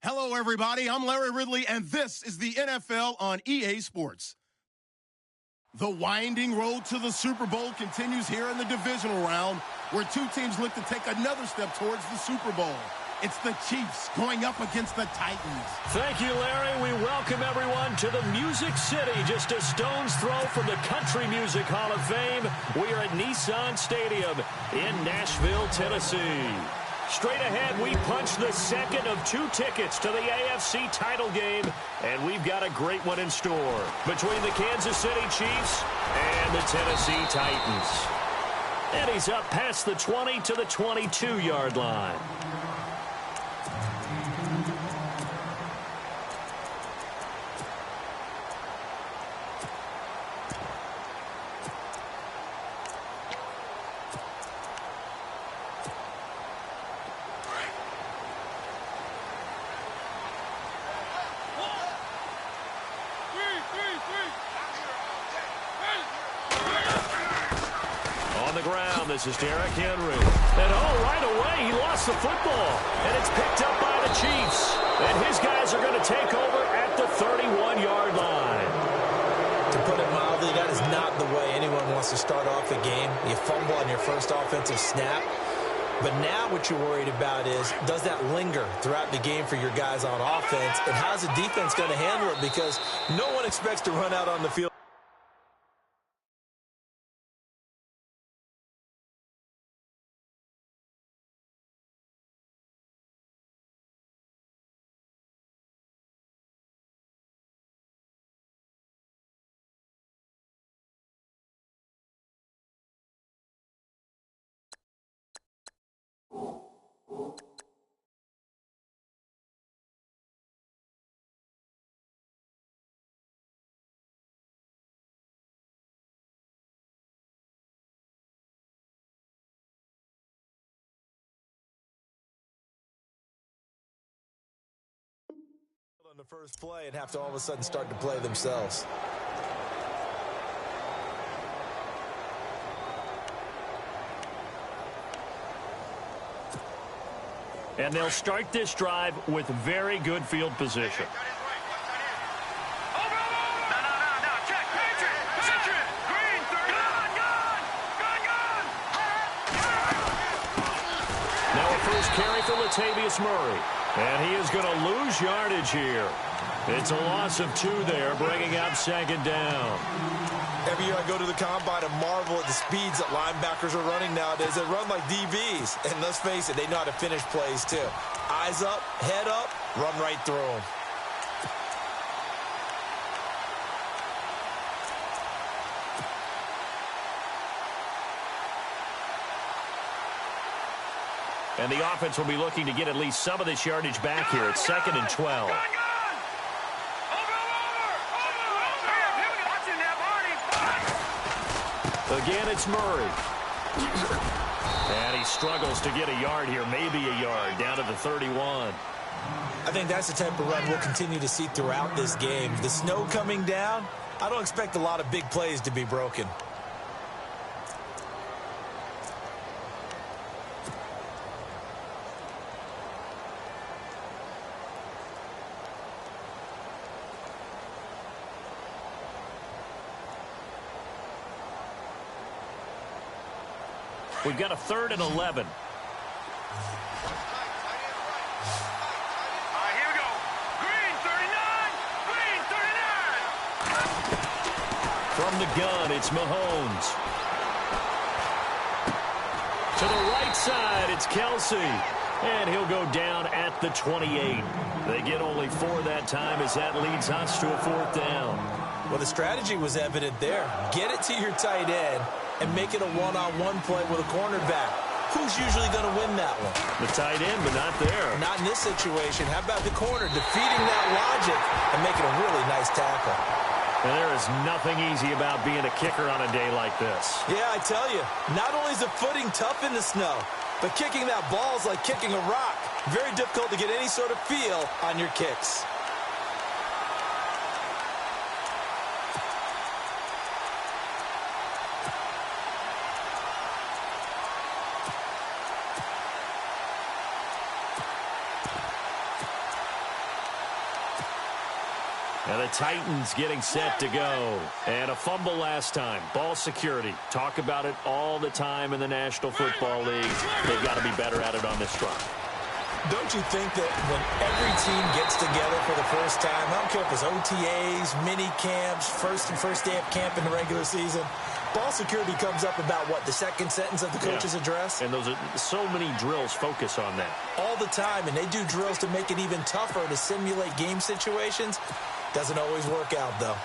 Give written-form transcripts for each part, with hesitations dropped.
Hello, everybody. I'm Larry Ridley, and this is the NFL on EA Sports. The winding road to the Super Bowl continues here in the divisional round, where two teams look to take another step towards the Super Bowl. It's the Chiefs going up against the Titans. Thank you, Larry. We welcome everyone to the Music City, just a stone's throw from the Country Music Hall of Fame. We are at Nissan Stadium in Nashville, Tennessee. Straight ahead, we punch the second of two tickets to the AFC title game, and we've got a great one in store between the Kansas City Chiefs and the Tennessee Titans. And he's up past the 20 to the 22-yard line. This is Derrick Henry. And right away, he lost the football. And it's picked up by the Chiefs. And his guys are going to take over at the 31-yard line. To put it mildly, that is not the way anyone wants to start off a game. You fumble on your first offensive snap. But now what you're worried about is, does that linger throughout the game for your guys on offense? And how's the defense going to handle it? Because no one expects to run out on the field. On the first play and have to all of a sudden start to play themselves. And they'll start this drive with very good field position. Now a first carry for Latavius Murray. And he is going to lose yardage here. It's a loss of 2 there, bringing up second down. Every year I go to the combine and marvel at the speeds that linebackers are running nowadays. They run like DBs. And let's face it, they know how to finish plays too. Eyes up, head up, run right through them. And the offense will be looking to get at least some of this yardage back here. It's 2nd and 12. Again, it's Murray. And he struggles to get a yard here, maybe a yard, down to the 31. I think that's the type of run we'll continue to see throughout this game. The snow coming down, I don't expect a lot of big plays to be broken. We've got a 3rd and 11. Here we go. Green 39. Green 39. From the gun, it's Mahomes. To the right side, it's Kelsey. And he'll go down at the 28. They get only 4 that time as that leads us to a 4th down. Well, the strategy was evident there. Get it to your tight end and make it a one-on-one play with a cornerback. Who's usually going to win that one? The tight end, but not there. Not in this situation. How about the corner defeating that logic and making a really nice tackle? And there is nothing easy about being a kicker on a day like this. Yeah, I tell you, not only is the footing tough in the snow, but kicking that ball is like kicking a rock. Very difficult to get any sort of feel on your kicks. And the Titans getting set to go. And a fumble last time. Ball security. Talk about it all the time in the National Football League. They've got to be better at it on this drive. Don't you think that when every team gets together for the first time, I don't care if it's OTAs, mini camps, first day of camp in the regular season, ball security comes up about what, the second sentence of the coach's address? And those are so many drills focus on that. All the time, and they do drills to make it even tougher to simulate game situations. Doesn't always work out, though.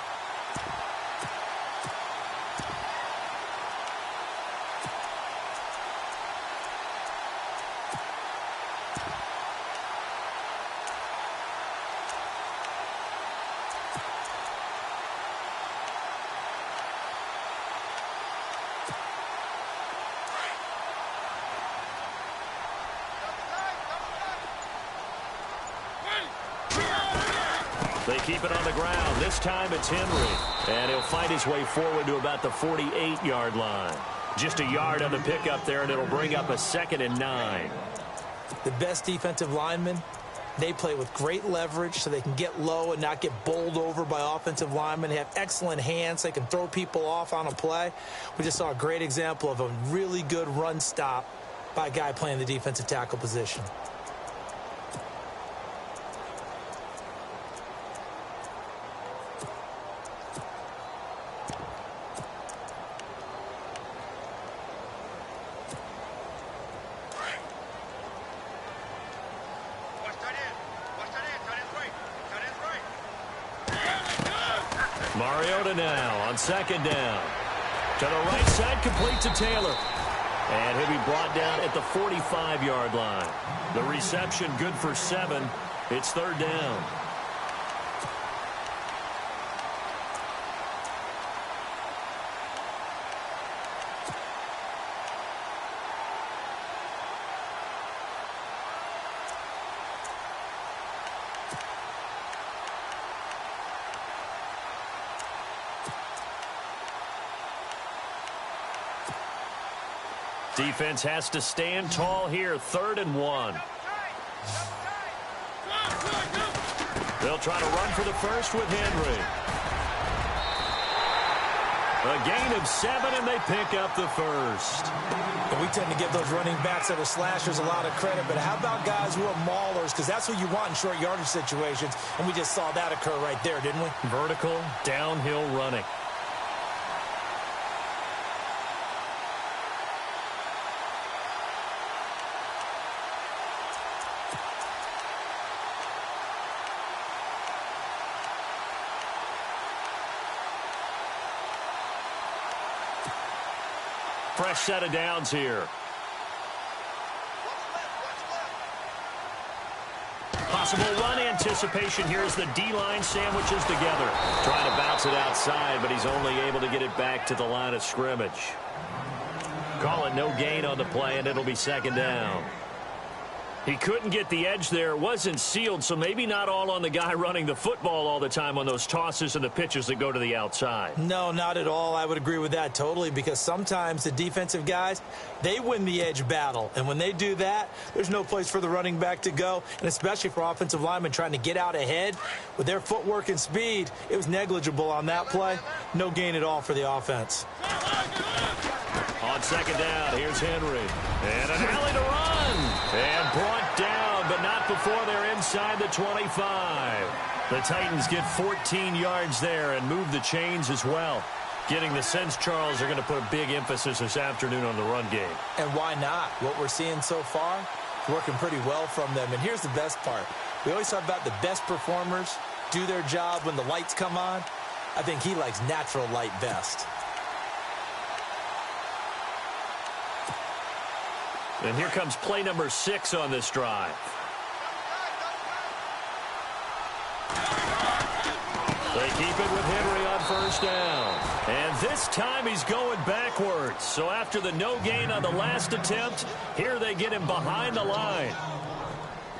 They keep it on the ground. This time it's Henry. And he'll fight his way forward to about the 48-yard line. Just a yard on the pickup there, and it'll bring up a 2nd and 9. The best defensive linemen, they play with great leverage so they can get low and not get bowled over by offensive linemen. They have excellent hands. They can throw people off on a play. We just saw a great example of a really good run stop by a guy playing the defensive tackle position. Mariota now on 2nd down. To the right side, complete to Taylor. And he'll be brought down at the 45-yard line. The reception good for 7. It's 3rd down. Defense has to stand tall here. 3rd and 1. They'll try to run for the first with Henry. A gain of 7, and they pick up the first. And we tend to give those running backs that are slashers a lot of credit, but how about guys who are maulers? Because that's who you want in short yardage situations, and we just saw that occur right there, didn't we? Vertical, downhill running. Fresh set of downs here. Possible run anticipation here as the D-line sandwiches together. Trying to bounce it outside, but he's only able to get it back to the line of scrimmage. Call it no gain on the play, and it'll be 2nd down. He couldn't get the edge there. It wasn't sealed, so maybe not all on the guy running the football all the time on those tosses and the pitches that go to the outside. No, not at all. I would agree with that totally, because sometimes the defensive guys, they win the edge battle. And when they do that, there's no place for the running back to go, and especially for offensive linemen trying to get out ahead. With their footwork and speed, it was negligible on that play. No gain at all for the offense. On 2nd down, here's Henry. And an alley to run. And brought down, but not before they're inside the 25. The Titans get 14 yards there and move the chains as well. Getting the sense, Charles, they're going to put a big emphasis this afternoon on the run game. And why not? What we're seeing so far is working pretty well from them. And here's the best part. We always talk about the best performers do their job when the lights come on. I think he likes natural light best. And here comes play number 6 on this drive. They keep it with Henry on 1st down. And this time he's going backwards. So after the no gain on the last attempt, here they get him behind the line.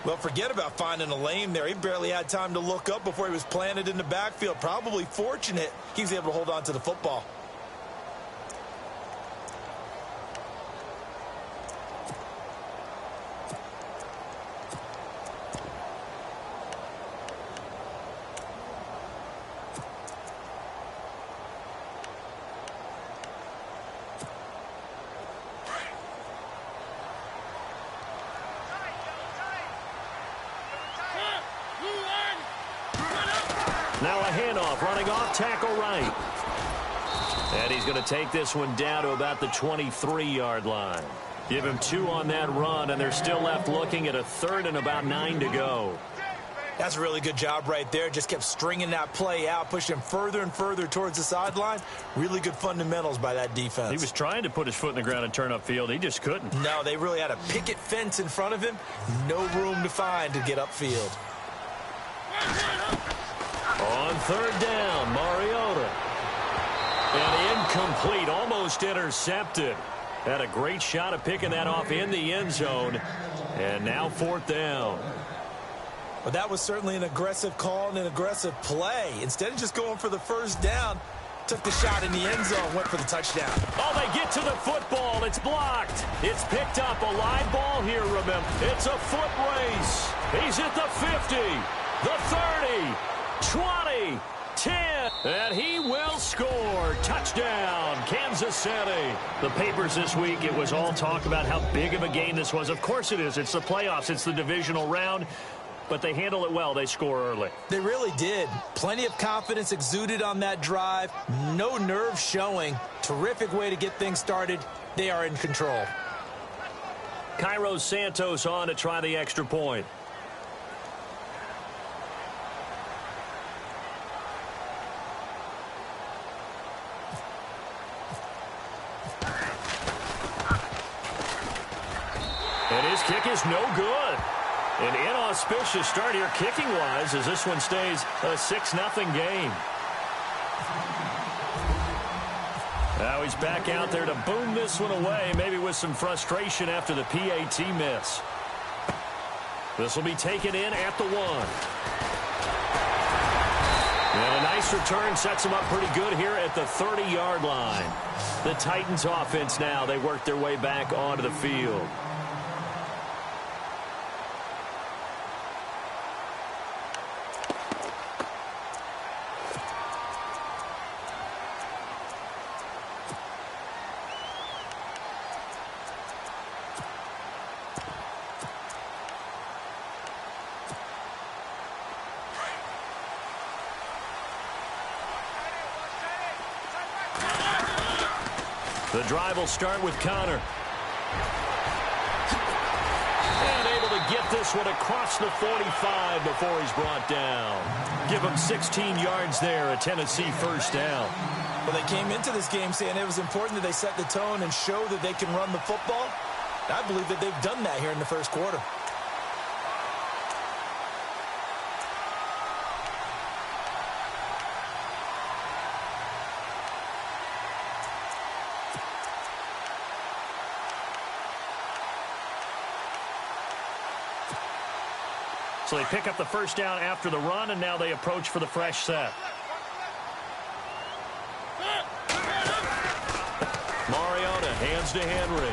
Well, forget about finding a lane there. He barely had time to look up before he was planted in the backfield. Probably fortunate he was able to hold on to the football. Now a handoff, running off, tackle right. And he's going to take this one down to about the 23-yard line. Give him 2 on that run, and they're still left looking at a 3rd and about 9 to go. That's a really good job right there. Just kept stringing that play out, pushing him further and further towards the sideline. Really good fundamentals by that defense. He was trying to put his foot in the ground and turn upfield. He just couldn't. No, they really had a picket fence in front of him. No room to find to get upfield. On 3rd down, Mariota. And incomplete, almost intercepted. Had a great shot at picking that off in the end zone. And now 4th down. But that was certainly an aggressive call and an aggressive play. Instead of just going for the 1st down, took the shot in the end zone, went for the touchdown. Oh, they get to the football. It's blocked. It's picked up. A live ball here, remember. It's a foot race. He's at the 50, the 30, 20, 10, and he will score. Touchdown, Kansas City. The papers this week, it was all talk about how big of a game this was. Of course it is. It's the playoffs. It's the divisional round. But they handle it well. They score early. They really did. Plenty of confidence exuded on that drive. No nerve showing. Terrific way to get things started. They are in control. Cairo Santos on to try the extra point. And his kick is no good. An inauspicious start here kicking-wise as this one stays a 6-0 game. Now he's back out there to boom this one away, maybe with some frustration after the PAT miss. This will be taken in at the 1. And a nice return sets him up pretty good here at the 30-yard line. The Titans offense now, they work their way back onto the field. The drive will start with Connor. And able to get this one across the 45 before he's brought down. Give him 16 yards there, a Tennessee 1st down. Well, they came into this game saying it was important that they set the tone and show that they can run the football. I believe that they've done that here in the 1st quarter. So they pick up the 1st down after the run, and now they approach for the fresh set. Mariota hands to Henry.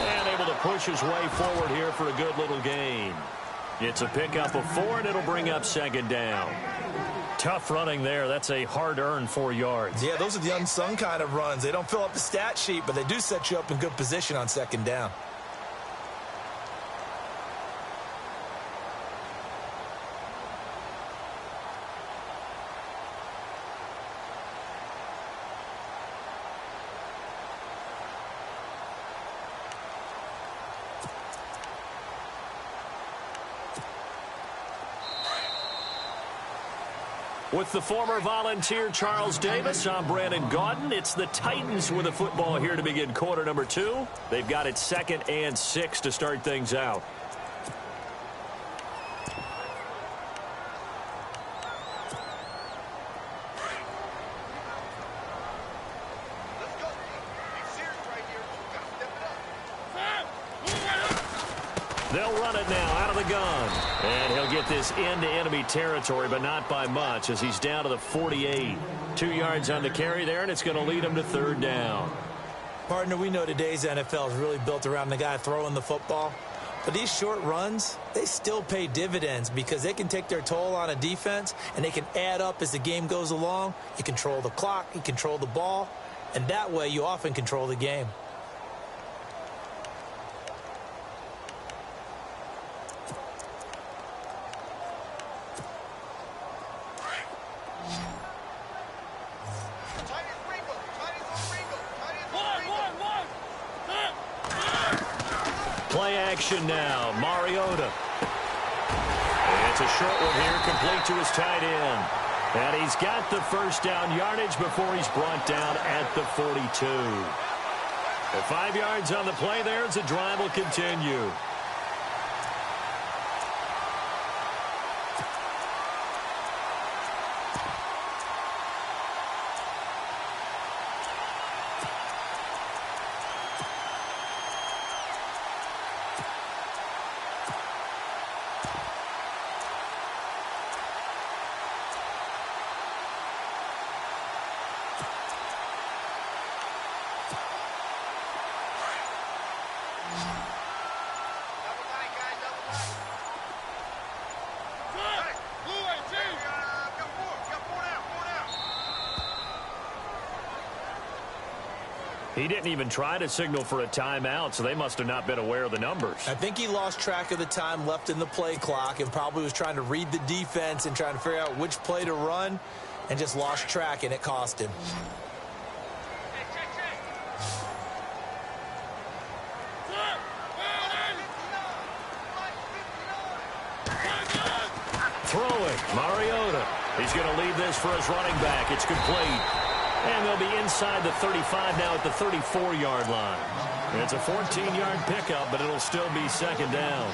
And able to push his way forward here for a good little gain. It's a pickup of 4, and it'll bring up 2nd down. Tough running there. That's a hard-earned 4 yards. Yeah, those are the unsung kind of runs. They don't fill up the stat sheet, but they do set you up in good position on 2nd down. With the former Volunteer Charles Davis, I'm Brandon Gaudin. It's the Titans with the football here to begin quarter number 2. They've got it 2nd and 6 to start things out. They'll run it now out of the gun. And he'll get this into enemy territory, but not by much as he's down to the 48. 2 yards on the carry there, and it's going to lead him to 3rd down. Partner, we know today's NFL is really built around the guy throwing the football. But these short runs, they still pay dividends because they can take their toll on a defense, and they can add up as the game goes along. You control the clock, you control the ball, and that way you often control the game. action now. Mariota. It's a short one here, complete to his tight end. And he's got the first down yardage before he's brought down at the 42. 5 yards on the play there as the drive will continue. He didn't even try to signal for a timeout, so they must have not been aware of the numbers. I think he lost track of the time left in the play clock and probably was trying to read the defense and trying to figure out which play to run and just lost track, and it cost him. Throwing, Mariota. He's going to leave this for his running back. It's complete. And they'll be inside the 35 now at the 34-yard line. It's a 14-yard pickup, but it'll still be second down.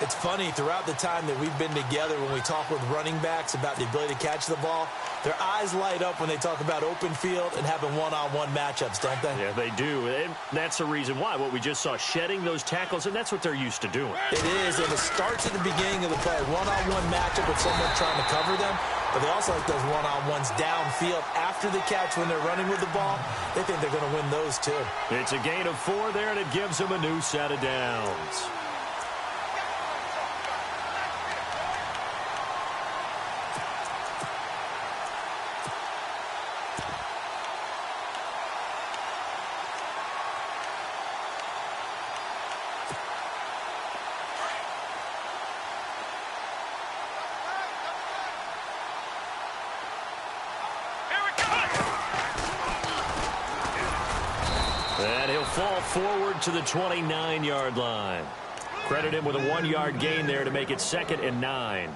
It's funny, throughout the time that we've been together, when we talk with running backs about the ability to catch the ball, their eyes light up when they talk about open field and having one-on-one matchups, don't they? Yeah, they do. And that's the reason why. What we just saw, shedding those tackles, and that's what they're used to doing. It is, and it starts at the beginning of the play. One-on-one matchup with someone trying to cover them, but they also like those one-on-ones downfield after the catch when they're running with the ball. They think they're going to win those, too. It's a gain of 4 there, and it gives them a new set of downs. And he'll fall forward to the 29-yard line. Credit him with a 1-yard gain there to make it 2nd and 9.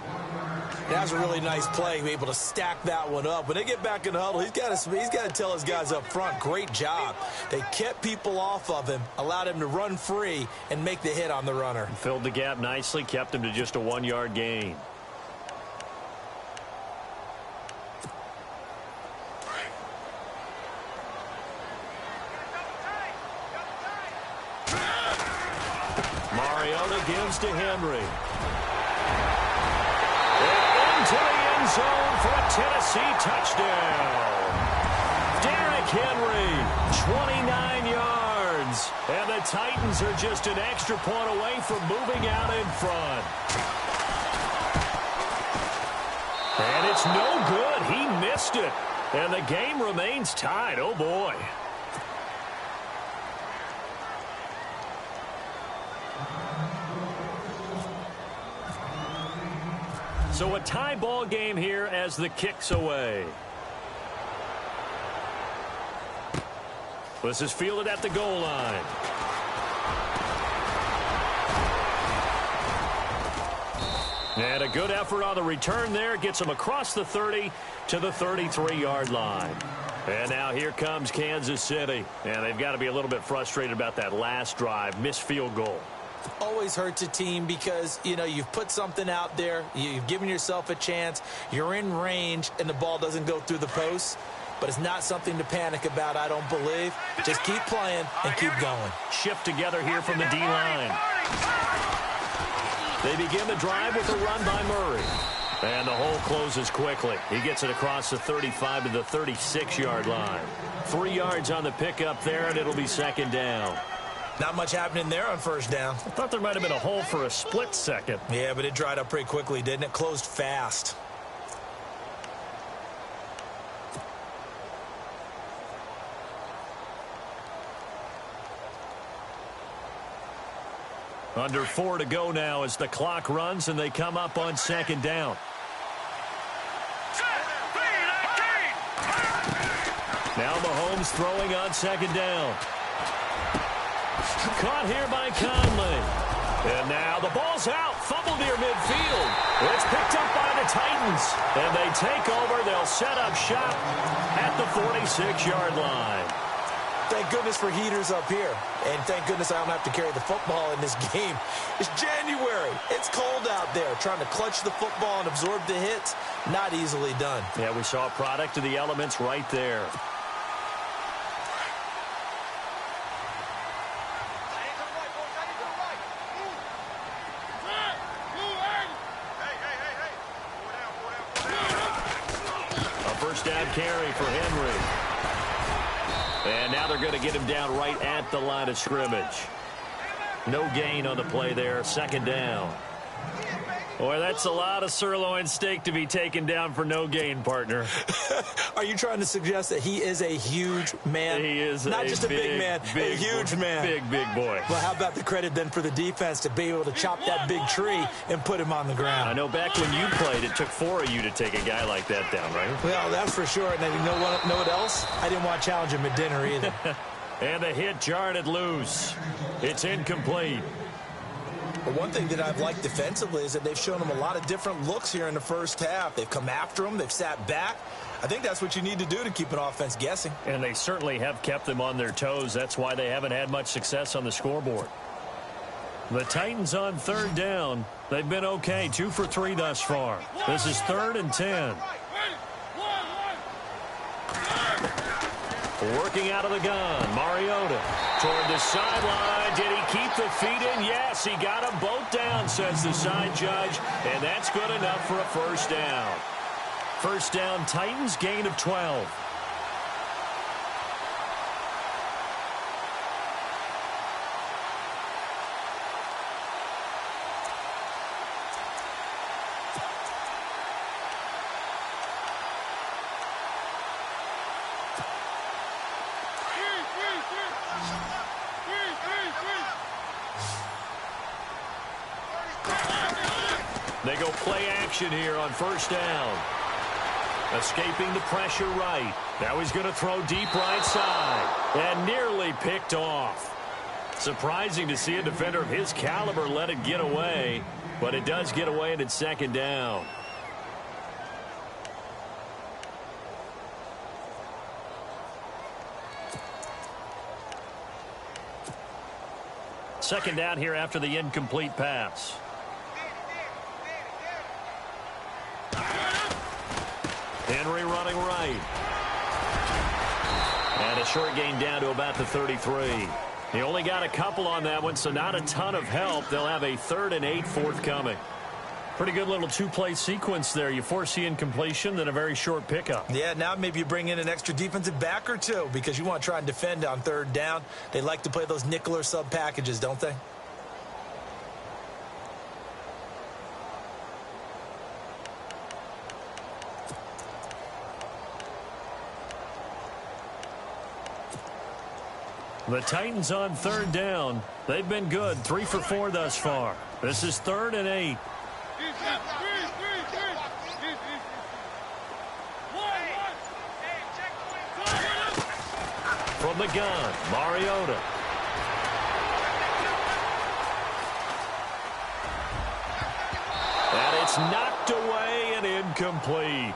That's a really nice play, be able to stack that one up. When they get back in the huddle, he's got to tell his guys up front, great job. They kept people off of him, allowed him to run free, and make the hit on the runner. Filled the gap nicely, kept him to just a 1-yard gain. Mariota gives to Henry. To the end zone for a Tennessee touchdown. Derrick Henry, 29 yards. And the Titans are just an extra point away from moving out in front. And it's no good. He missed it. And the game remains tied. Oh, boy. So a tie ball game here as the kick's away. This is fielded at the goal line. And a good effort on the return there. Gets him across the 30 to the 33-yard line. And now here comes Kansas City. And they've got to be a little bit frustrated about that last drive. Missed field goal. Always hurts a team because, you know, you've put something out there, you've given yourself a chance, you're in range, and the ball doesn't go through the post. But it's not something to panic about, I don't believe. Just keep playing and keep going. Shift together here from the D-line. They begin the drive with a run by Murray. And the hole closes quickly. He gets it across the 35 to the 36-yard line. 3 yards on the pickup there, and it'll be second down. Not much happening there on first down. I thought there might have been a hole for a split second. Yeah, but it dried up pretty quickly, didn't it? Closed fast. Under 4 to go now as the clock runs and they come up on second down. Now Mahomes throwing on second down. Caught here by Conley. And now the ball's out. Fumble near midfield. It's picked up by the Titans. And they take over. They'll set up shop at the 46-yard line. Thank goodness for heaters up here. And thank goodness I don't have to carry the football in this game. It's January. It's cold out there. Trying to clutch the football and absorb the hits, not easily done. Yeah, we saw a product of the elements right there. Down carry for Henry. And now they're going to get him down right at the line of scrimmage. No gain on the play there. Second down. Boy, that's a lot of sirloin steak to be taken down for no gain, partner. Are you trying to suggest that he is a huge man? He is not just a big man, a huge man. Big boy. Well, how about the credit then for the defense to be able to chop that big tree and put him on the ground? I know back when you played, it took 4 of you to take a guy like that down, right? Well, that's for sure. And you know what else? I didn't want to challenge him at dinner either. And the hit jarred it loose. It's incomplete. But one thing that I've liked defensively is that they've shown him a lot of different looks here in the first half. They've come after him. They've sat back. I think that's what you need to do to keep an offense guessing. And they certainly have kept them on their toes. That's why they haven't had much success on the scoreboard. The Titans on third down. They've been okay. 2 for 3 thus far. This is 3rd and 10. Working out of the gun, Mariota toward the sideline. Did he keep the feet in? Yes, he got them both down, says the side judge, and that's good enough for a first down. First down, Titans, gain of 12. They go play action here on first down. Escaping the pressure right. Now he's going to throw deep right side. And nearly picked off. Surprising to see a defender of his caliber let it get away. But it does get away and it's second down. Second down here after the incomplete pass. Henry running right. And a short gain down to about the 33. He only got a couple on that one, so not a ton of help. They'll have a 3rd and 8 forthcoming. Pretty good little two-play sequence there. You force the incompletion, then a very short pickup. Yeah, now maybe you bring in an extra defensive back or two because you want to try and defend on third down. They like to play those nickel or sub packages, don't they? The Titans on third down. They've been good. 3 for 4 thus far. This is 3rd and 8. From the gun, Mariota. And it's knocked away and incomplete.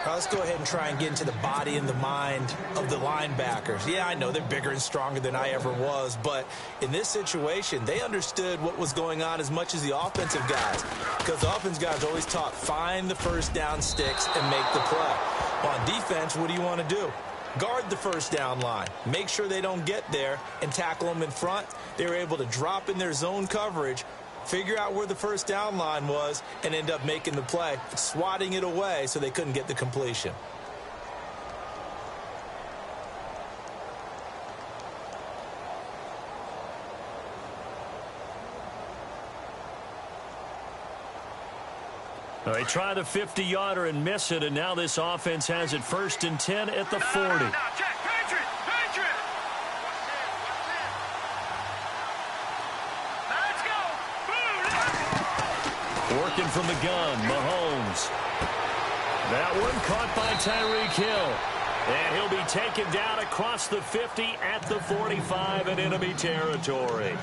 Let's go ahead and try and get into the body and the mind of the linebackers. Yeah, I know they're bigger and stronger than I ever was, but in this situation, they understood what was going on as much as the offensive guys, because the offensive guys always taught, find the first down sticks and make the play. Well, on defense, what do you want to do? Guard the first down line. Make sure they don't get there and tackle them in front. They were able to drop in their zone coverage, figure out where the first down line was, and end up making the play, swatting it away so they couldn't get the completion. They try the 50-yarder and miss it, and now this offense has it 1st and 10 at the 40. Working from the gun, Mahomes. That one caught by Tyreek Hill. And he'll be taken down across the 50 at the 45 in enemy territory.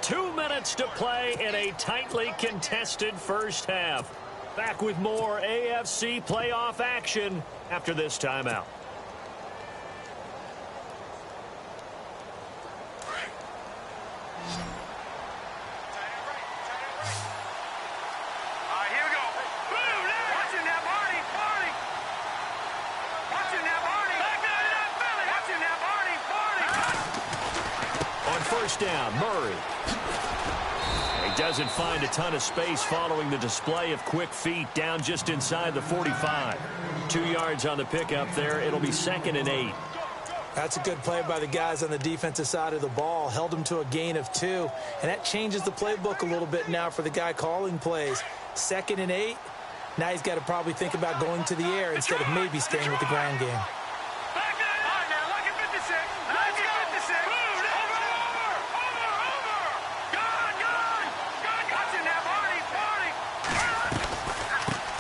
2 minutes to play in a tightly contested first half. Back with more AFC playoff action after this timeout. First down, Murray. He doesn't find a ton of space following the display of quick feet down just inside the 45. 2 yards on the pickup there. It'll be 2nd and 8. That's a good play by the guys on the defensive side of the ball. Held him to a gain of 2. And that changes the playbook a little bit now for the guy calling plays. 2nd and 8. Now he's got to probably think about going to the air instead of maybe staying with the ground game.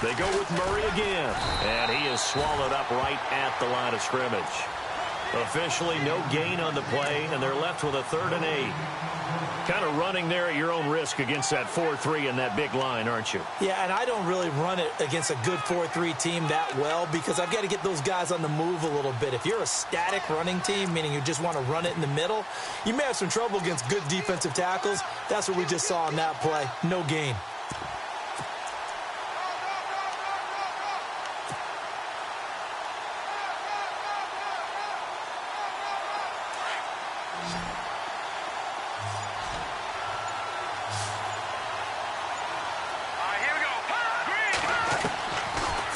They go with Murray again, and he is swallowed up right at the line of scrimmage. Officially no gain on the play, and they're left with a 3rd and 8. Kind of running there at your own risk against that 4-3 and that big line, aren't you? Yeah, and I don't really run it against a good 4-3 team that well because I've got to get those guys on the move a little bit. If you're a static running team, meaning you just want to run it in the middle, you may have some trouble against good defensive tackles. That's what we just saw on that play. No gain.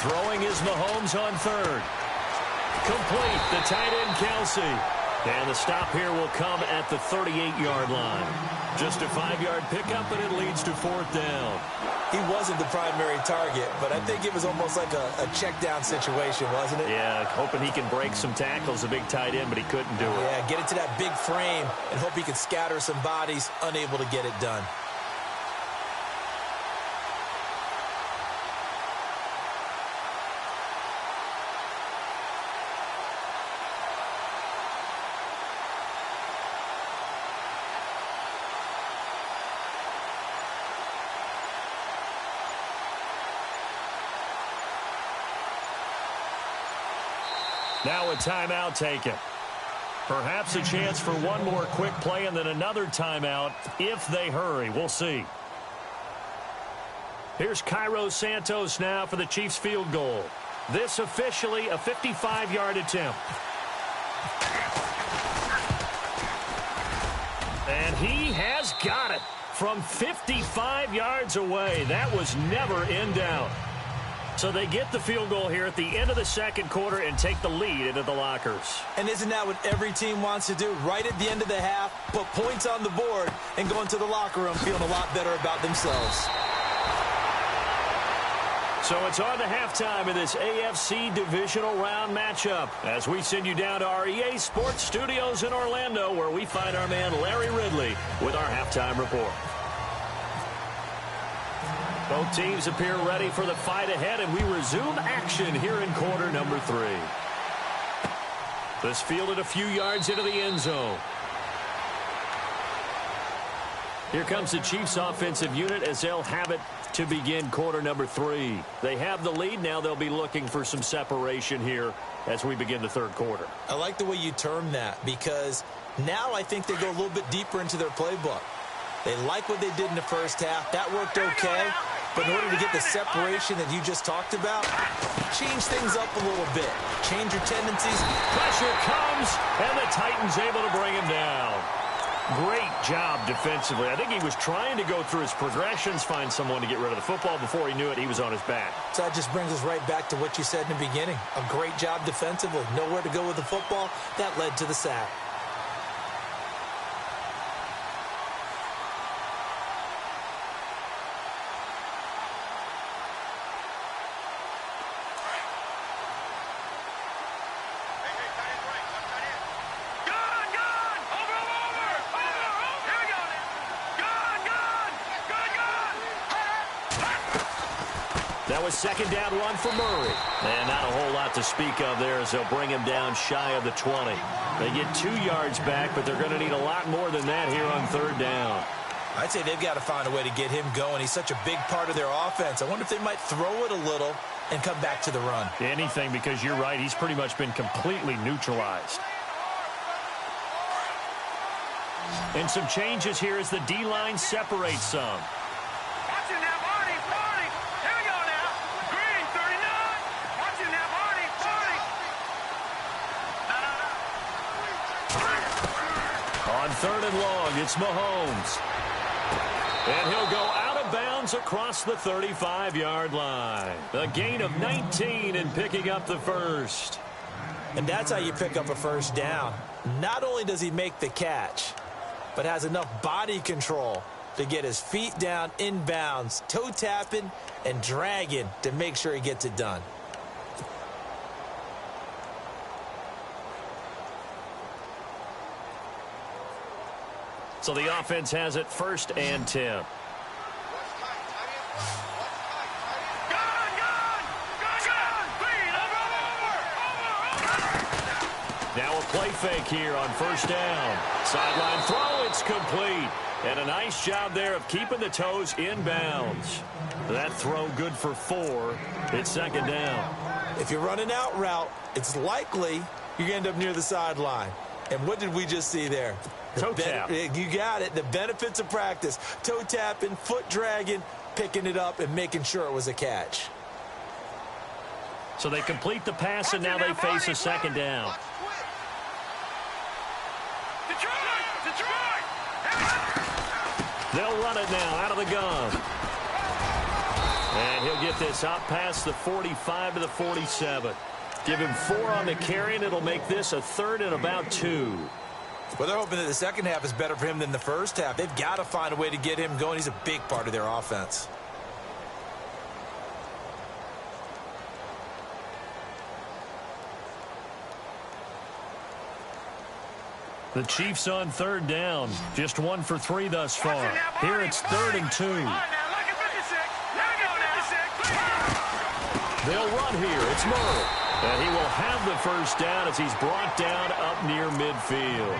Throwing is Mahomes on 3rd. Complete, the tight end Kelsey. And the stop here will come at the 38-yard line. Just a 5-yard pickup, and it leads to 4th down. He wasn't the primary target, but I think it was almost like a check down situation, wasn't it? Yeah, hoping he can break some tackles, a big tight end, but he couldn't do it. Yeah, get into that big frame and hope he can scatter some bodies, unable to get it done. Now a timeout taken. Perhaps a chance for one more quick play and then another timeout if they hurry. We'll see. Here's Cairo Santos now for the Chiefs field goal. This officially a 55-yard attempt. And he has got it from 55 yards away. That was never in doubt. So they get the field goal here at the end of the 2nd quarter and take the lead into the lockers. And isn't that what every team wants to do? Right at the end of the half, put points on the board, and go into the locker room feeling a lot better about themselves. So it's on to halftime in this AFC Divisional Round matchup as we send you down to our EA Sports Studios in Orlando where we find our man Larry Ridley with our halftime report. Both teams appear ready for the fight ahead, and we resume action here in quarter number 3. This fielded a few yards into the end zone. Here comes the Chiefs offensive unit as they'll have it to begin quarter number 3. They have the lead. Now they'll be looking for some separation here as we begin the 3rd quarter. I like the way you term that because now I think they go a little bit deeper into their playbook. They like what they did in the first half. That worked okay. But in order to get the separation that you just talked about, change things up a little bit. Change your tendencies. Pressure comes, and the Titans able to bring him down. Great job defensively. I think he was trying to go through his progressions, find someone to get rid of the football. Before he knew it, he was on his back. So that just brings us right back to what you said in the beginning. A great job defensively. Nowhere to go with the football. That led to the sack. Now a 2nd down run for Murray. And not a whole lot to speak of there as they'll bring him down shy of the 20. They get 2 yards back, but they're going to need a lot more than that here on 3rd down. I'd say they've got to find a way to get him going. He's such a big part of their offense. I wonder if they might throw it a little and come back to the run. Anything, because you're right. He's pretty much been completely neutralized. And some changes here as the D-line separates some. Watch it now, Marty, Marty. Here we go now. Green, 39. Watch it now, Marty, Marty. On 3rd and long, it's Mahomes. And he'll go out of bounds across the 35-yard line. A gain of 19 and picking up the first. And that's how you pick up a first down. Not only does he make the catch, but has enough body control to get his feet down inbounds, toe tapping and dragging to make sure he gets it done. So the offense has it 1st and 10. Now a play fake here on 1st down. Sideline throw, it's complete. And a nice job there of keeping the toes inbounds. That throw good for 4. It's 2nd down. If you're running out route, it's likely you're going to end up near the sideline. And what did we just see there? Toe tap. You got it. The benefits of practice. Toe tapping, foot dragging, picking it up, and making sure it was a catch. So they complete the pass, and now they face a 2nd down. Detroit! They'll run it now out of the gun. And he'll get this out past the 45 to the 47. Give him 4 on the carry, and it'll make this a 3rd and about 2. Well, they're hoping that the second half is better for him than the first half. They've got to find a way to get him going. He's a big part of their offense. The Chiefs on 3rd down. Just 1 for 3 thus far. Here it's 3rd and 2. They'll run here. It's Murray. And he will have the first down as he's brought down up near midfield.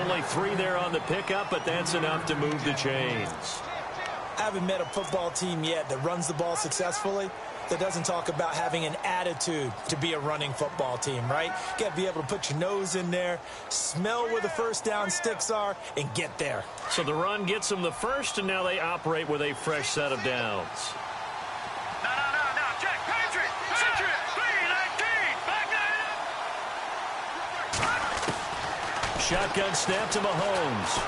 Only 3 there on the pickup, but that's enough to move the chains. I haven't met a football team yet that runs the ball successfully that doesn't talk about having an attitude to be a running football team, right? You got to be able to put your nose in there, smell where the first down sticks are, and get there. So the run gets them the first, and now they operate with a fresh set of downs. Check, Patriot, 319, back there. Shotgun snap to Mahomes.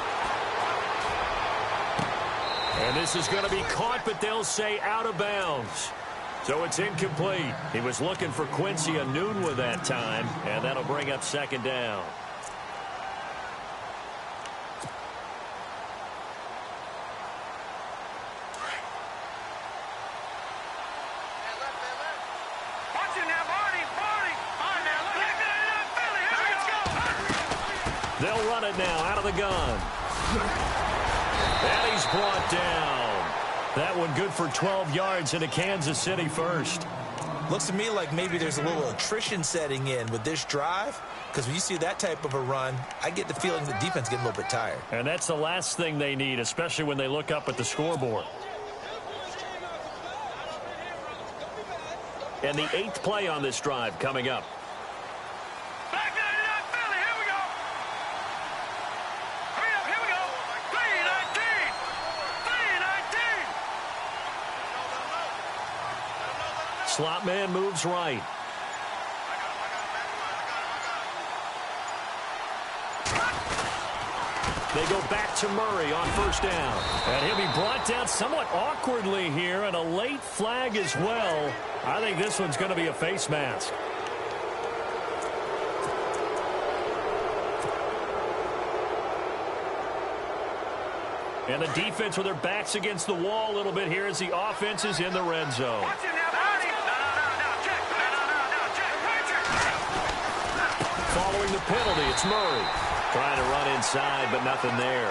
And this is going to be caught, but they'll say out of bounds. So it's incomplete. He was looking for Quincy Enunwa that time, and that'll bring up 2nd down. They'll run it now out of the gun. And he's brought down. That one good for 12 yards into Kansas City first. Looks to me like maybe there's a little attrition setting in with this drive, because when you see that type of a run, I get the feeling the defense getting a little bit tired. And that's the last thing they need, especially when they look up at the scoreboard. And the 8th play on this drive coming up. Back there, Philly, here we go. Hurry up, here we go. 319. 319. Slot man moves right. They go back to Murray on 1st down. And he'll be brought down somewhat awkwardly here, and a late flag as well. I think this one's going to be a face mask. And the defense with their backs against the wall a little bit here as the offense is in the red zone. Watch it now, Marty. Check. Following the penalty, it's Murray. Trying to run inside, but nothing there.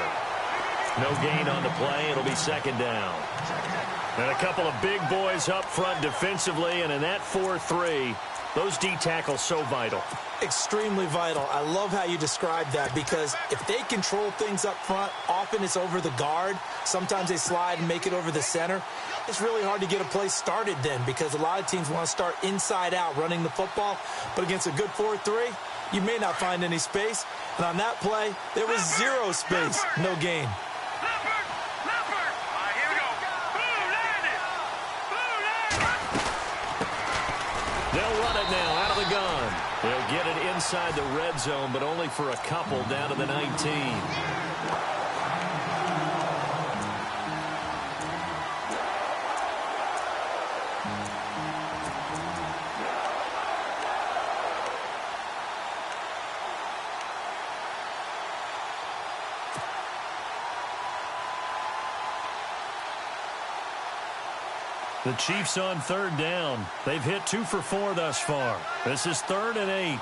No gain on the play. It'll be 2nd down. And a couple of big boys up front defensively, and in that 4-3, Those D tackles so vital. Extremely vital. I love how you described that because if they control things up front, often it's over the guard. Sometimes they slide and make it over the center. It's really hard to get a play started then because a lot of teams want to start inside out running the football. But against a good 4-3, you may not find any space. And on that play, there was zero space. No gain. They'll run it now out of the gun. They'll get it inside the red zone, but only for a couple down to the 19. The Chiefs on third down. They've hit 2 for 4 thus far. This is 3rd and 8.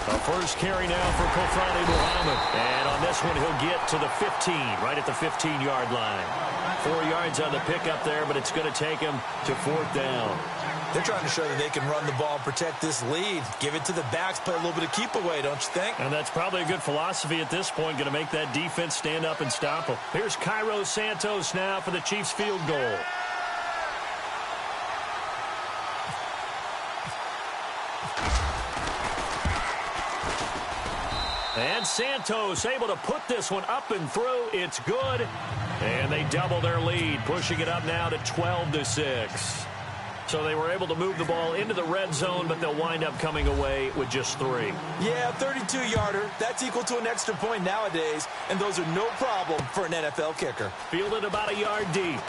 A first carry now for Kofrani Muhammad. And on this one, he'll get to the 15, right at the 15-yard line. 4 yards on the pickup there, but it's going to take him to 4th down. They're trying to show that they can run the ball, protect this lead. Give it to the backs, play a little bit of keep away, don't you think? And that's probably a good philosophy at this point, going to make that defense stand up and stop them. Here's Cairo Santos now for the Chiefs field goal. And Santos able to put this one up and through. It's good. And they double their lead, pushing it up now to 12-6. So they were able to move the ball into the red zone, but they'll wind up coming away with just 3. Yeah, 32-yarder. That's equal to an extra point nowadays, and those are no problem for an NFL kicker. Fielded about a yard deep.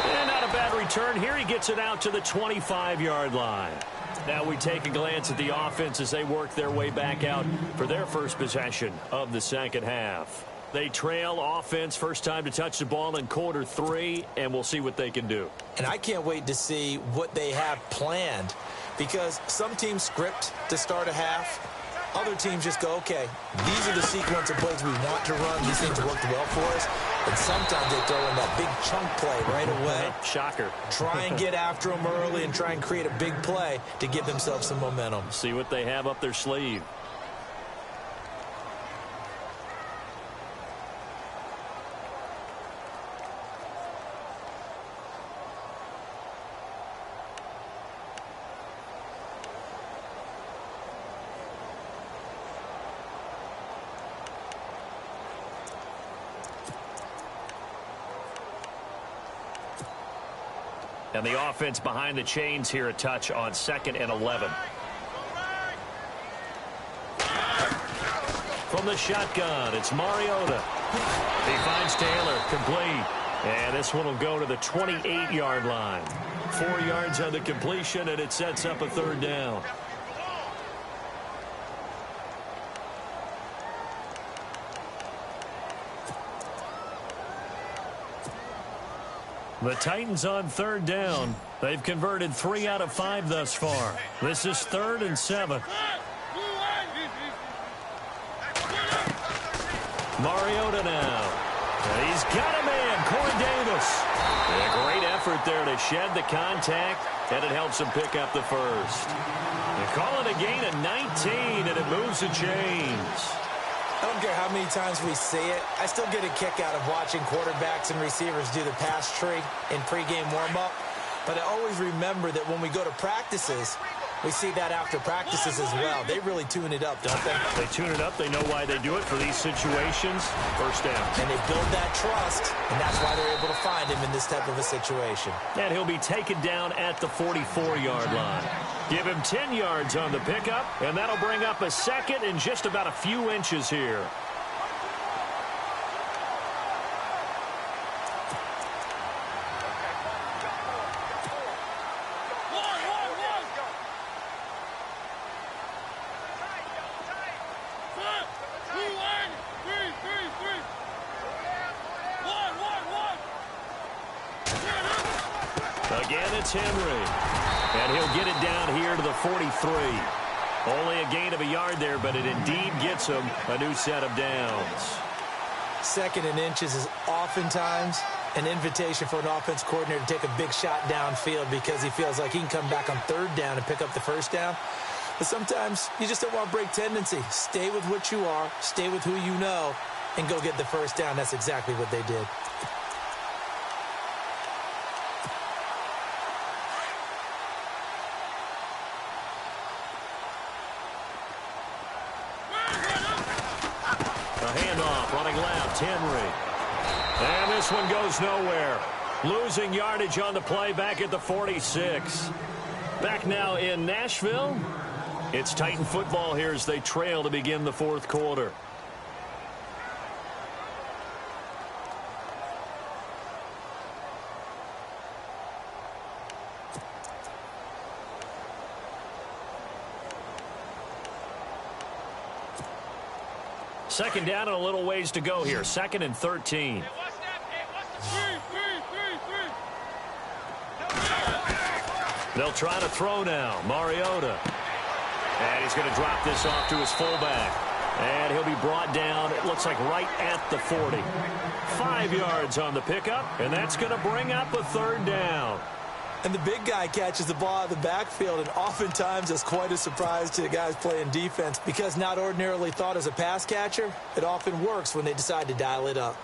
And not a bad return here. He gets it out to the 25-yard line. Now we take a glance at the offense as they work their way back out for their first possession of the second half. They trail offense, first time to touch the ball in quarter 3, and we'll see what they can do. And I can't wait to see what they have planned because some teams script to start a half. Other teams just go, okay, these are the sequence of plays we want to run. These things worked well for us. And sometimes they throw in that big chunk play right away. Shocker. Try and get after them early and try and create a big play to give themselves some momentum. See what they have up their sleeve. And the offense behind the chains here a touch on 2nd and 11. From the shotgun, it's Mariota. He finds Taylor, complete. And this one will go to the 28-yard line. 4 yards on the completion, and it sets up a 3rd down. The Titans on 3rd down. They've converted 3 out of 5 thus far. This is 3rd and 7. Mariota now. And he's got a man, Corey Davis. And a great effort there to shed the contact, and it helps him pick up the first. They call it a gain of 19, and it moves the chains. I don't care how many times we see it. I still get a kick out of watching quarterbacks and receivers do the pass tree in pregame warm-up. But I always remember that when we go to practices, we see that after practices as well. They really tune it up, don't they? They tune it up. They know why they do it for these situations. First down. And they build that trust, and that's why they're able to find him in this type of a situation. And he'll be taken down at the 44-yard line. Give him 10 yards on the pickup, and that'll bring up a 2nd and just about a few inches here. Again, it's Henry. And he'll get it down here to the 43. Only a gain of a yard there, but it indeed gets him a new set of downs. Second and inches is oftentimes an invitation for an offense coordinator to take a big shot downfield because he feels like he can come back on third down and pick up the first down. But sometimes you just don't want to break tendency. Stay with what you are, stay with who you know, and go get the first down. That's exactly what they did. A handoff, running left, Henry. And this one goes nowhere. Losing yardage on the play back at the 46. Back now in Nashville. It's Titan football here as they trail to begin the fourth quarter. Second down and a little ways to go here. Second and 13. They'll try to throw now. Mariota. And he's going to drop this off to his fullback. And he'll be brought down, it looks like right at the 40. 5 yards on the pickup, and that's going to bring up a third down. And the big guy catches the ball out of the backfield, and oftentimes it's quite a surprise to the guys playing defense because not ordinarily thought as a pass catcher, it often works when they decide to dial it up.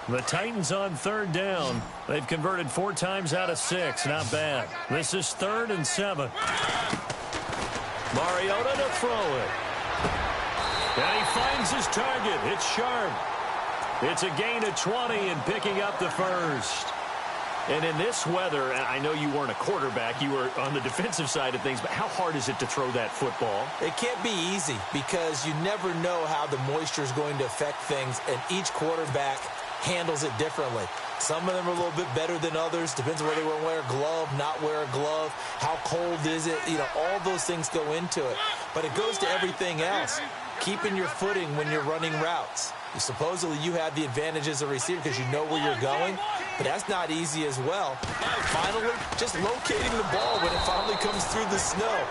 The Titans on third down. They've converted 4 times out of 6. Not bad. This is 3rd and 7. Mariota to throw it. And he finds his target. It's sharp. It's a gain of 20 and picking up the first. And in this weather, I know you weren't a quarterback, you were on the defensive side of things, but how hard is it to throw that football? It can't be easy because you never know how the moisture is going to affect things, and each quarterback handles it differently. Some of them are a little bit better than others. Depends on whether they want to wear a glove, not wear a glove. How cold is it? You know, all those things go into it. But it goes to everything else. Keeping your footing when you're running routes. Supposedly you have the advantage as a receiver because you know where you're going, but that's not easy as well. Finally, just locating the ball when it finally comes through the snow.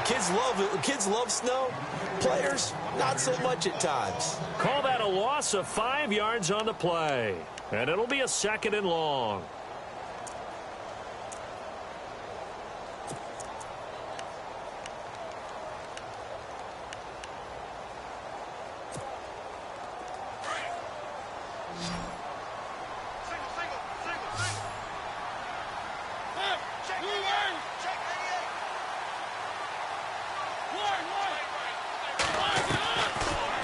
Kids love snow. Players, not so much at times. Call that a loss of 5 yards on the play. And it'll be a 2nd and long.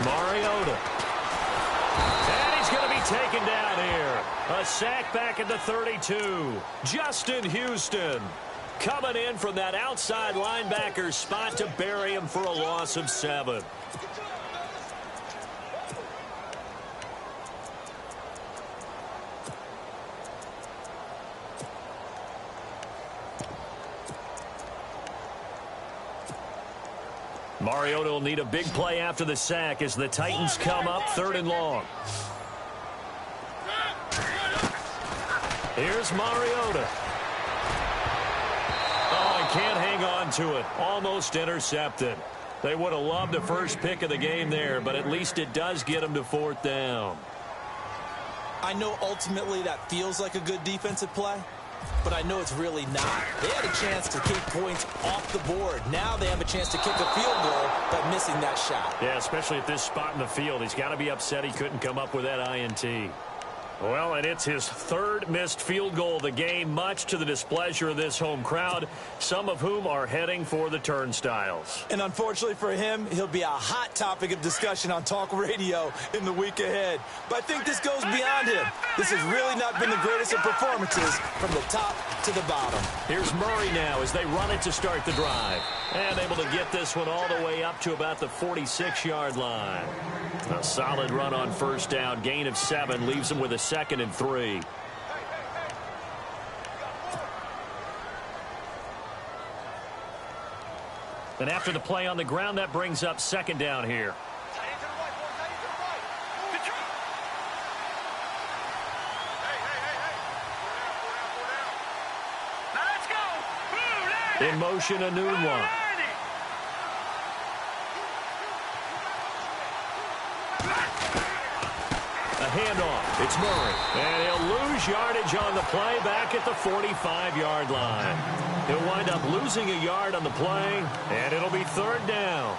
Mariota. And he's going to be taken down here. A sack back at the 32. Justin Houston coming in from that outside linebacker spot to bury him for a loss of 7. Mariota will need a big play after the sack as the Titans come up 3rd and long. Here's Mariota. Oh, he can't hang on to it. Almost intercepted. They would have loved the first pick of the game there, but at least it does get them to 4th down. I know ultimately that feels like a good defensive play, but I know it's really not. They had a chance to kick points off the board. Now they have a chance to kick a field goal by missing that shot. Yeah, especially at this spot in the field. He's got to be upset he couldn't come up with that INT. Well, and it's his 3rd missed field goal of the game, much to the displeasure of this home crowd, some of whom are heading for the turnstiles. And unfortunately for him, he'll be a hot topic of discussion on talk radio in the week ahead. But I think this goes beyond him. This has really not been the greatest of performances from the top to the bottom. Here's Murray now as they run it to start the drive. And able to get this one all the way up to about the 46-yard line. A solid run on first down. Gain of 7 leaves them with a 2nd and 3. And after the play on the ground, that brings up 2nd down here. In motion, a new one. handoff. It's Murray. And he'll lose yardage on the play back at the 45-yard line. He'll wind up losing a yard on the play, and it'll be third down.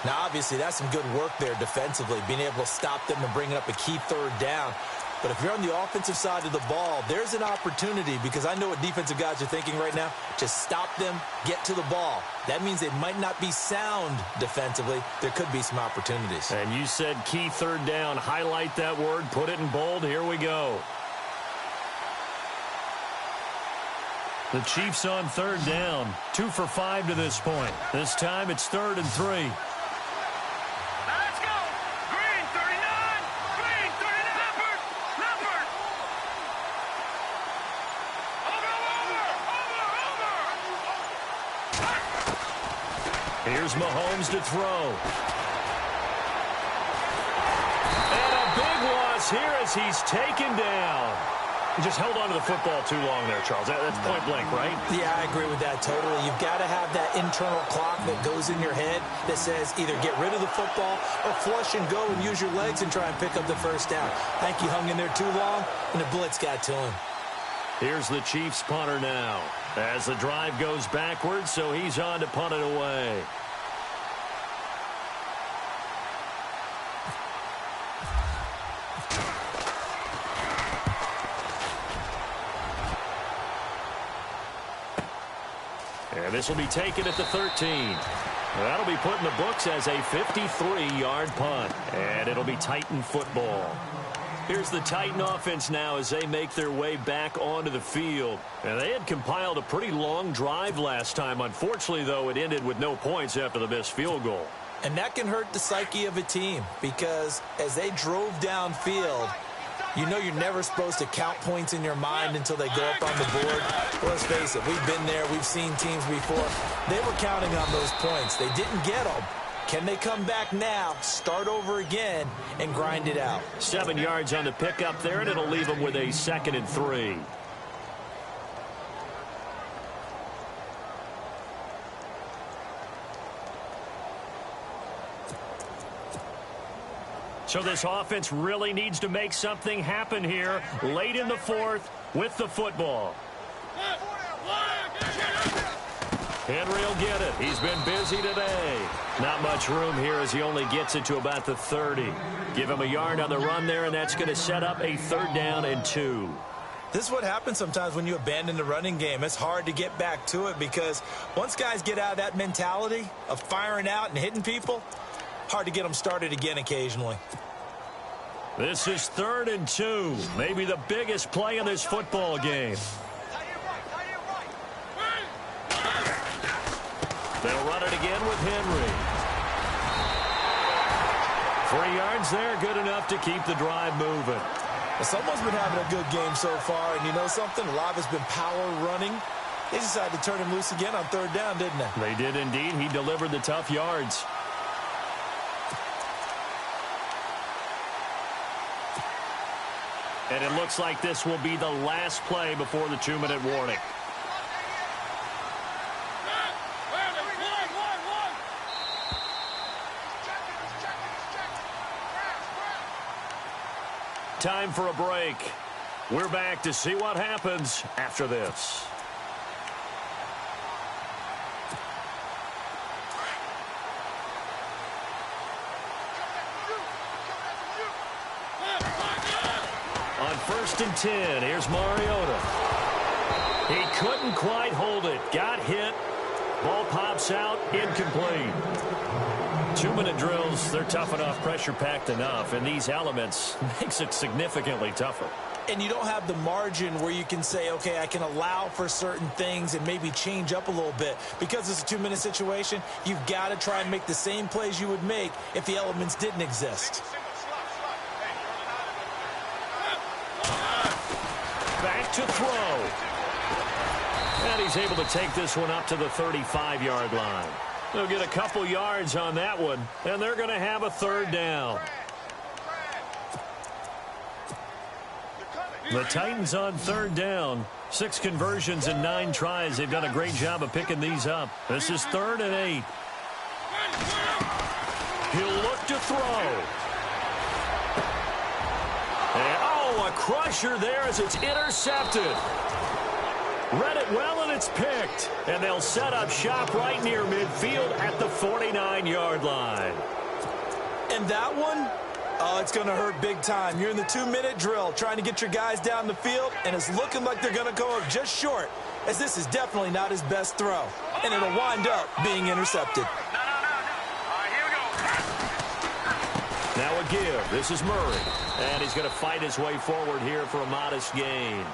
Now, obviously, that's some good work there defensively, being able to stop them and bringing up a key third down. But if you're on the offensive side of the ball, there's an opportunity, because I know what defensive guys are thinking right now. Just stop them, get to the ball. That means they might not be sound defensively. There could be some opportunities. And you said key third down. Highlight that word. Put it in bold. Here we go. The Chiefs on third down. 2 for 5 to this point. This time it's 3rd and 3. Let's go. Green 39. Green 39. Leopard. Over. Here's Mahomes to throw. And a big loss here as he's taken down. He just held on to the football too long there, Charles. That's point blank, right? Yeah, I agree with that totally. You've got to have that internal clock that goes in your head that says either get rid of the football or flush and go and use your legs and try and pick up the first down. I think he hung in there too long, and the blitz got to him. Here's the Chiefs punter now as the drive goes backwards, so he's on to punt it away. And this will be taken at the 13. That'll be put in the books as a 53-yard punt. And it'll be Titan football. Here's the Titan offense now as they make their way back onto the field. And they had compiled a pretty long drive last time. Unfortunately, though, it ended with no points after the missed field goal. And that can hurt the psyche of a team, because as they drove downfield, you know you're never supposed to count points in your mind until they go up on the board. Well, let's face it, we've been there. We've seen teams before. They were counting on those points. They didn't get them. Can they come back now, start over again, and grind it out? 7 yards on the pickup there, and it'll leave them with a 2nd and 3. So this offense really needs to make something happen here late in the 4th with the football. Henry will get it. He's been busy today. Not much room here as he only gets it to about the 30. Give him a yard on the run there, and that's going to set up a 3rd down and 2. This is what happens sometimes when you abandon the running game. It's hard to get back to it, because once guys get out of that mentality of firing out and hitting people, hard to get them started again occasionally. This is 3rd and 2. Maybe the biggest play in this football game. They'll run it again with Henry. 3 yards there, good enough to keep the drive moving. Well, someone's been having a good game so far, and you know something? A lot has been power running. They decided to turn him loose again on 3rd down, didn't they? They did indeed. He delivered the tough yards. And it looks like this will be the last play before the 2-minute warning. Time for a break. We're back to see what happens after this. On 1st and 10, here's Mariota. He couldn't quite hold it. Got hit. Ball pops out. Incomplete. 2-minute drills, they're tough enough, pressure-packed enough, and these elements makes it significantly tougher. And you don't have the margin where you can say, okay, I can allow for certain things and maybe change up a little bit. Because it's a 2-minute situation, you've got to try and make the same plays you would make if the elements didn't exist. Back to throw. And he's able to take this one up to the 35-yard line. They'll get a couple yards on that one, and they're going to have a 3rd down. The Titans on 3rd down. 6 conversions and 9 tries. They've done a great job of picking these up. This is 3rd and 8. He'll look to throw. And, oh, a crusher there as it's intercepted. Read it well, and it's picked. And they'll set up shop right near midfield at the 49-yard line. And that one, oh, it's going to hurt big time. You're in the 2-minute drill trying to get your guys down the field, and it's looking like they're going to go just short, as this is definitely not his best throw. And it'll wind up being intercepted. Now a give. This is Murray. And he's going to fight his way forward here for a modest gain.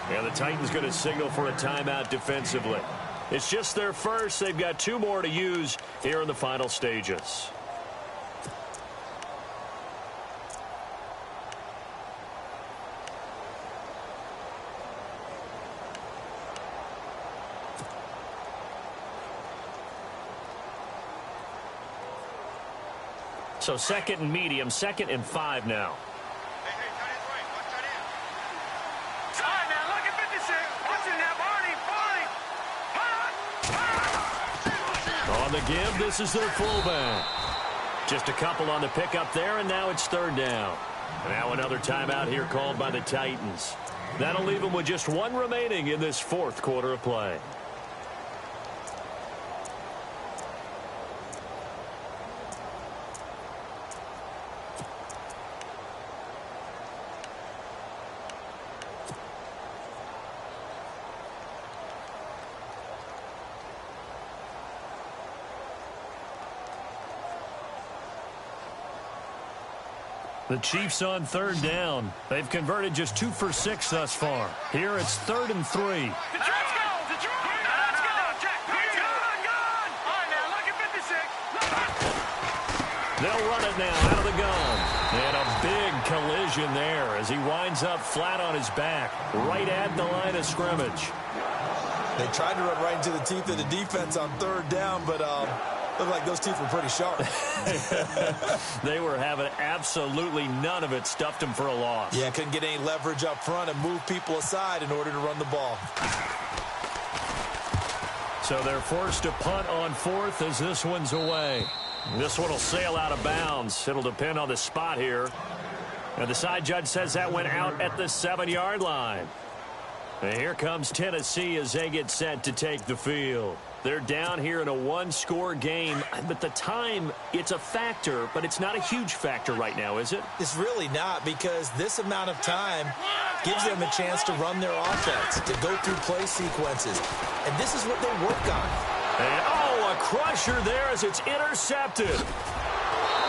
And the Titans going to signal for a timeout defensively. It's just their first. They've got 2 more to use here in the final stages. So 2nd and medium, 2nd and 5 now. On the give, this is their fullback. Just a couple on the pickup there, and now it's 3rd down. Now another timeout here called by the Titans. That'll leave them with just 1 remaining in this 4th quarter of play. The Chiefs on 3rd down. They've converted just 2 for 6 thus far. Here it's 3rd and 3. They'll run it now out of the gun. And a big collision there as he winds up flat on his back, right at the line of scrimmage. They tried to run right into the teeth of the defense on 3rd down, but looked like those teeth were pretty sharp. They were having absolutely none of it. Stuffed him for a loss. Yeah, couldn't get any leverage up front and move people aside in order to run the ball. So they're forced to punt on 4th as this one's away. This one will sail out of bounds. It'll depend on the spot here. And the side judge says that went out at the 7-yard line. And here comes Tennessee as they get set to take the field. They're down here in a 1-score game. But the time, it's a factor, but it's not a huge factor right now, is it? It's really not, because this amount of time gives them a chance to run their offense, to go through play sequences. And this is what they work on. And, oh, a crusher there as it's intercepted.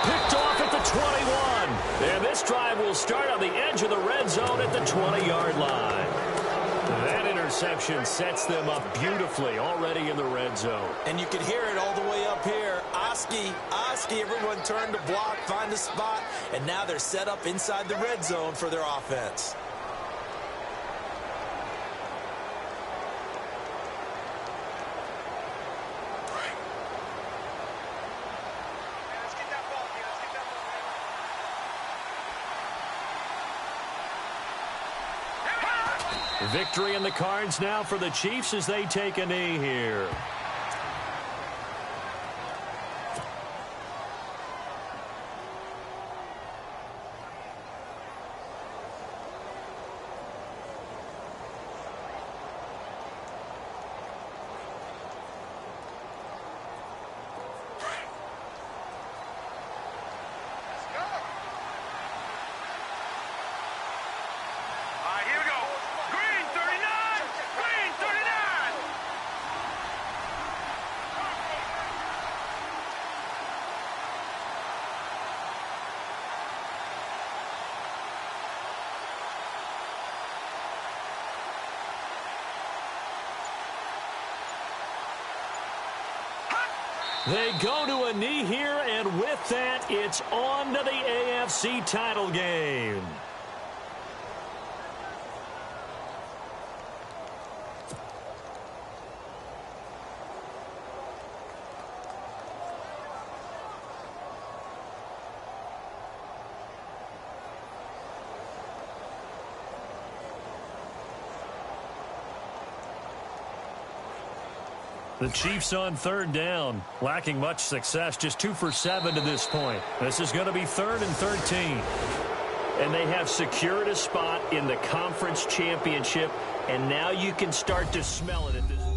Picked off at the 21. And this drive will start on the edge of the red zone at the 20-yard line. That interception sets them up beautifully already in the red zone. And you can hear it all the way up here. Oski, everyone turned to block, find a spot, and now they're set up inside the red zone for their offense. Victory in the cards now for the Chiefs as they take a knee here. They go to a knee here, and with that, it's on to the AFC title game. The Chiefs on 3rd down, lacking much success, just 2 for 7 to this point. This is going to be 3rd and 13. And they have secured a spot in the conference championship, and now you can start to smell it at this